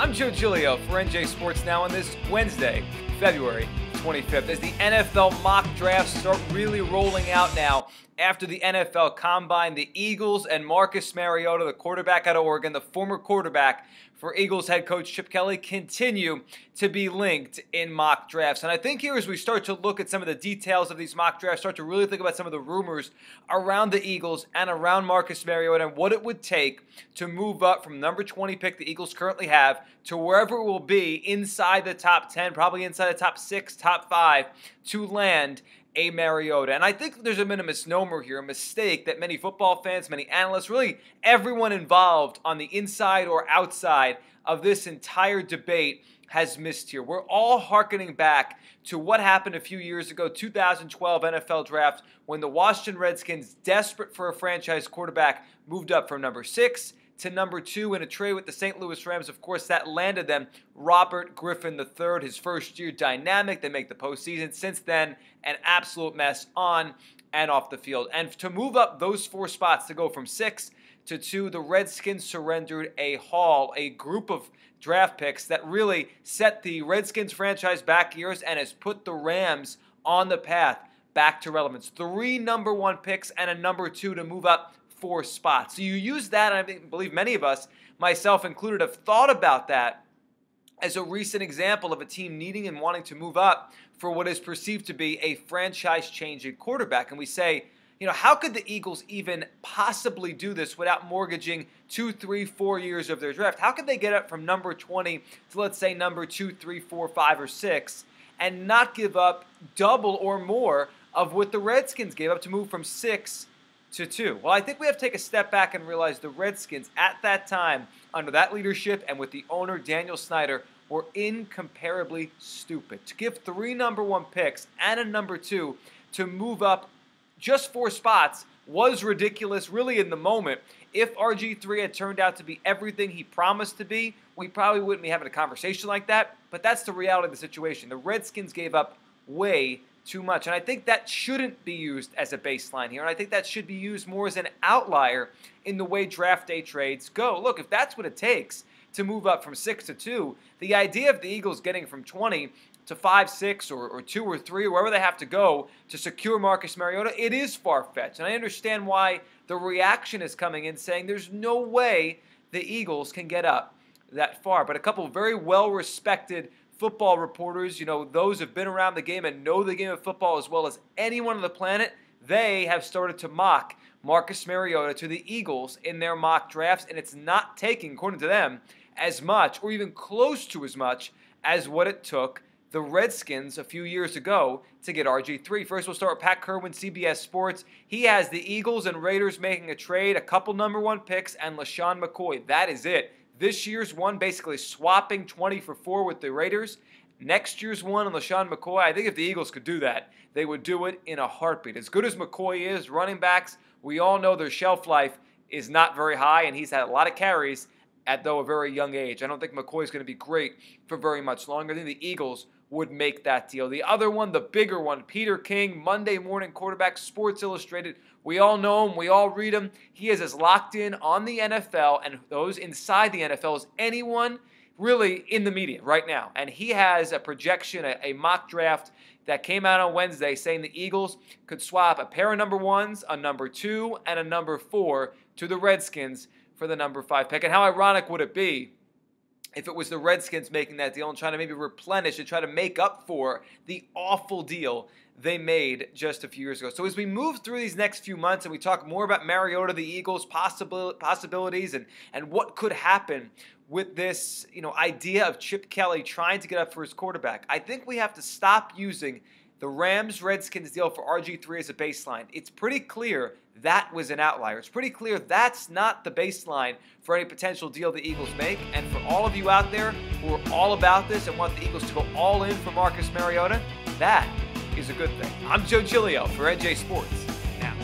I'm Joe Giglio for NJ Sports Now on this Wednesday, February 25th. As the NFL mock drafts start really rolling out now after the NFL Combine, the Eagles and Marcus Mariota, the quarterback out of Oregon, the former quarterback for Eagles head coach Chip Kelly, continue to be linked in mock drafts. And I think here as we start to look at some of the details of these mock drafts, start to really think about some of the rumors around the Eagles and around Marcus Mariota and what it would take to move up from number 20 pick the Eagles currently have to wherever it will be inside the top 10, probably inside the top 6, top 5, to land a Mariota. And I think there's been a misnomer here, a mistake that many football fans, many analysts, really everyone involved on the inside or outside of this entire debate has missed here. We're all hearkening back to what happened a few years ago, 2012 NFL Draft, when the Washington Redskins, desperate for a franchise quarterback, moved up from number 6 to number 2 in a trade with the St. Louis Rams. Of course, that landed them Robert Griffin III, his first year dynamic. They make the postseason. Since then, an absolute mess on and off the field. And to move up those 4 spots, to go from 6 to 2, the Redskins surrendered a haul, a group of draft picks that really set the Redskins franchise back years and has put the Rams on the path back to relevance. 3 number 1 picks and a number 2 to move up 4 spots. So you use that, and I believe many of us, myself included, have thought about that as a recent example of a team needing and wanting to move up for what is perceived to be a franchise-changing quarterback. And we say, how could the Eagles even possibly do this without mortgaging 2, 3, 4 years of their draft? How could they get up from number 20 to, let's say, number 2, 3, 4, 5, or 6 and not give up double or more of what the Redskins gave up to move from 6 to 2? Well, I think we have to take a step back and realize the Redskins at that time, under that leadership and with the owner Daniel Snyder, were incomparably stupid. To give 3 number 1 picks and a number 2 to move up just 4 spots was ridiculous, really, in the moment. If RG3 had turned out to be everything he promised to be, we probably wouldn't be having a conversation like that. But that's the reality of the situation. The Redskins gave up way too much. And I think that shouldn't be used as a baseline here. And I think that should be used more as an outlier in the way draft day trades go. Look, if that's what it takes to move up from 6 to 2, the idea of the Eagles getting from 20 to 5, 6, or 2 or 3, wherever they have to go to secure Marcus Mariota, it is far-fetched. And I understand why the reaction is coming in saying there's no way the Eagles can get up that far. But a couple of very well-respected football reporters, those who've been around the game and know the game of football as well as anyone on the planet, they have started to mock Marcus Mariota to the Eagles in their mock drafts, and it's not taking, according to them, as much or even close to as much as what it took the Redskins a few years ago to get RG3. First, we'll start with Pat Kerwin, CBS Sports. He has the Eagles and Raiders making a trade, a couple number 1 picks, and LaShawn McCoy. That is it. This year's one, basically swapping 20 for 4 with the Raiders. Next year's one on LaShawn McCoy, I think if the Eagles could do that, they would do it in a heartbeat. As good as McCoy is, running backs, we all know their shelf life is not very high, and he's had a lot of carries at, though, a very young age. I don't think McCoy's going to be great for very much longer. I think the Eagles would make that deal. The other one, the bigger one, Peter King, Monday morning quarterback, Sports Illustrated. We all know him. We all read him. He is as locked in on the NFL and those inside the NFL as anyone really in the media right now. And he has a projection, a mock draft that came out on Wednesday saying the Eagles could swap a pair of number 1s, a number 2, and a number 4 to the Redskins for the number 5 pick. And how ironic would it be if it was the Redskins making that deal and trying to maybe replenish and try to make up for the awful deal they made just a few years ago. So as we move through these next few months and we talk more about Mariota, the Eagles' possibilities and what could happen with this idea of Chip Kelly trying to get up for his quarterback, I think we have to stop using the Rams-Redskins deal for RG3 as a baseline. It's pretty clear that was an outlier. It's pretty clear that's not the baseline for any potential deal the Eagles make. And for all of you out there who are all about this and want the Eagles to go all in for Marcus Mariota, that is a good thing. I'm Joe Giglio for NJ Sports Now.